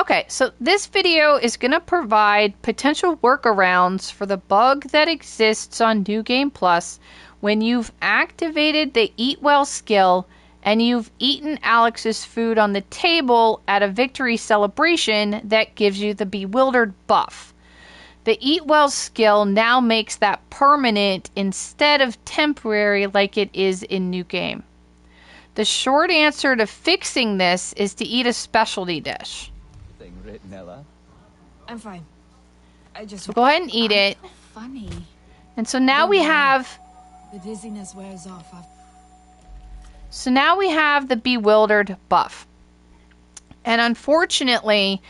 Okay, so this video is going to provide potential workarounds for the bug that exists on New Game Plus when you've activated the Eat Well skill and you've eaten Alex's food on the table at a victory celebration that gives you the Bewildered buff. The Eat Well skill now makes that permanent instead of temporary like it is in New Game. The short answer to fixing this is to eat a specialty dish. I'm fine. So go ahead and eat it. So funny. And so now we have... The dizziness wears off. So now we have the Bewildered buff. And unfortunately,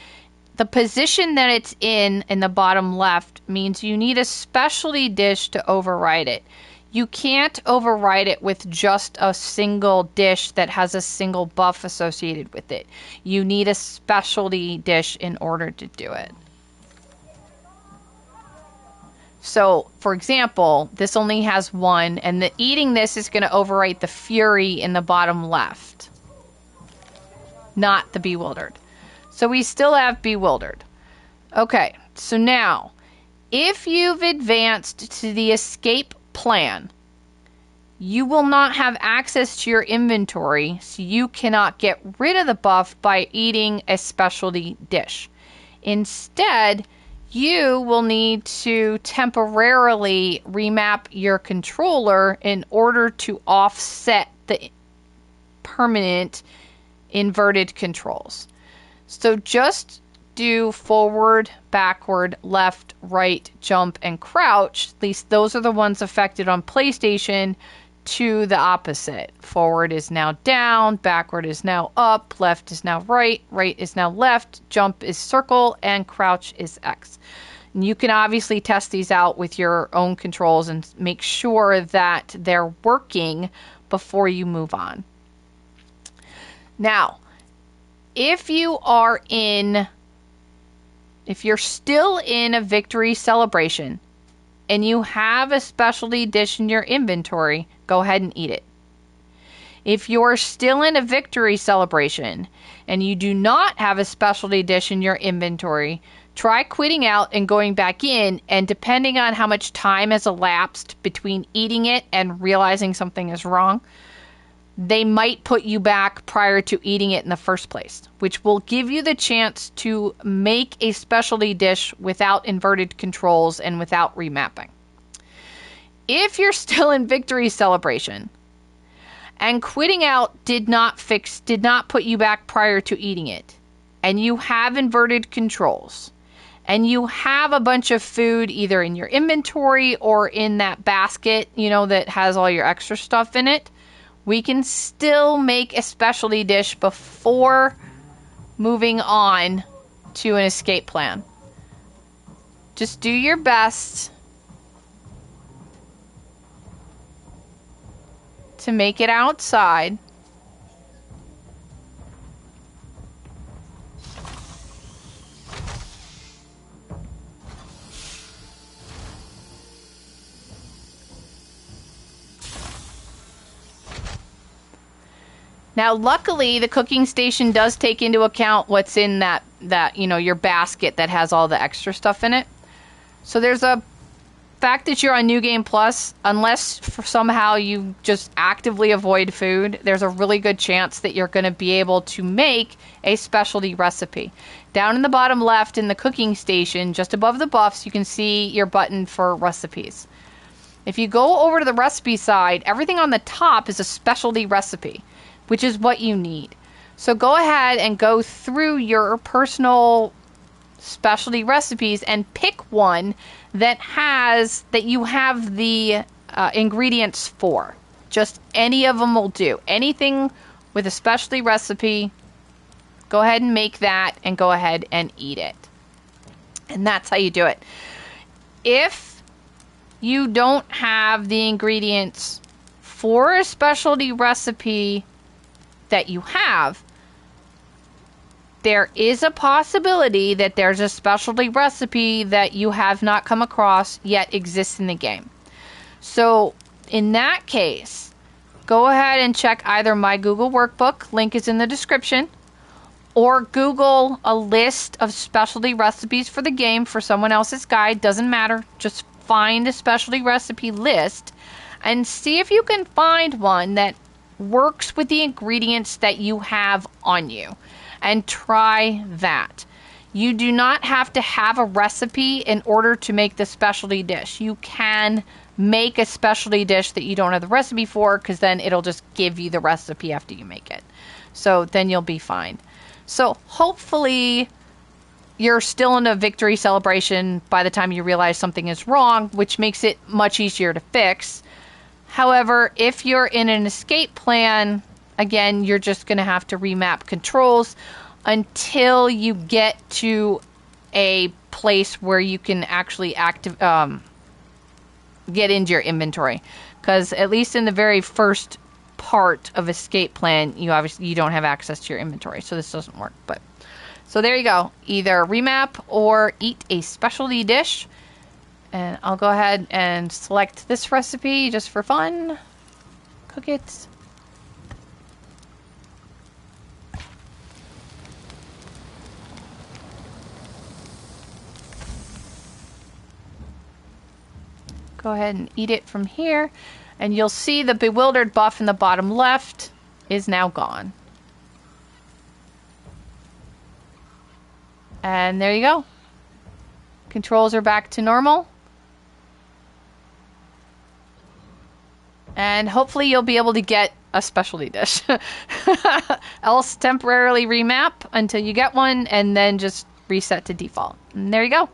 the position that it's in the bottom left means you need a specialty dish to override it. You can't override it with just a single dish that has a single buff associated with it. You need a specialty dish in order to do it. So, for example, this only has one, and eating this is going to overwrite the Fury in the bottom left, not the Bewildered. So we still have Bewildered. Okay, so now, if you've advanced to the escape plan, you will not have access to your inventory, so you cannot get rid of the buff by eating a specialty dish. Instead, you will need to temporarily remap your controller in order to offset the permanent inverted controls. So just do forward, backward, left, right, jump, and crouch. At least those are the ones affected on PlayStation, to the opposite. Forward is now down, backward is now up, left is now right, right is now left, jump is circle, and crouch is X. And you can obviously test these out with your own controls and make sure that they're working before you move on. Now, if you're still in a victory celebration and you have a specialty dish in your inventory, go ahead and eat it. If you're still in a victory celebration and you do not have a specialty dish in your inventory, try quitting out and going back in, and depending on how much time has elapsed between eating it and realizing something is wrong, they might put you back prior to eating it in the first place, which will give you the chance to make a specialty dish without inverted controls and without remapping. If you're still in victory celebration and quitting out did not put you back prior to eating it, and you have inverted controls, and you have a bunch of food either in your inventory or in that basket, that has all your extra stuff in it, we can still make a specialty dish before moving on to an escape plan. Just do your best to make it outside. Now, luckily, the cooking station does take into account what's in that your basket that has all the extra stuff in it. So there's a fact that you're on New Game Plus, unless somehow you just actively avoid food, there's a really good chance that you're going to be able to make a specialty recipe. Down in the bottom left in the cooking station, just above the buffs, you can see your button for recipes. If you go over to the recipe side, everything on the top is a specialty recipe, which is what you need. So go ahead and go through your personal specialty recipes and pick one that you have the ingredients for. Just any of them will do. Anything with a specialty recipe, go ahead and make that and go ahead and eat it. And that's how you do it. If you don't have the ingredients for a specialty recipe that you have, there is a possibility that there's a specialty recipe that you have not come across yet exists in the game. So in that case, go ahead and check either my Google workbook, link is in the description, or Google a list of specialty recipes for the game for someone else's guide. Doesn't matter. Just find a specialty recipe list and see if you can find one that works with the ingredients that you have on you, and try that. You do not have to have a recipe in order to make the specialty dish. You can make a specialty dish that you don't have the recipe for, because then it'll just give you the recipe after you make it. So then you'll be fine. So hopefully you're still in a victory celebration by the time you realize something is wrong, which makes it much easier to fix. However, if you're in an escape plan, again, you're just going to have to remap controls until you get to a place where you can actually get into your inventory. Because at least in the very first part of escape plan, you don't have access to your inventory, so this doesn't work. But so there you go. Either remap or eat a specialty dish. And I'll go ahead and select this recipe just for fun. Cook it. Go ahead and eat it from here. And you'll see the Bewildered buff in the bottom left is now gone. And there you go. Controls are back to normal. And hopefully you'll be able to get a specialty dish. Else temporarily remap until you get one, and then just reset to default. And there you go.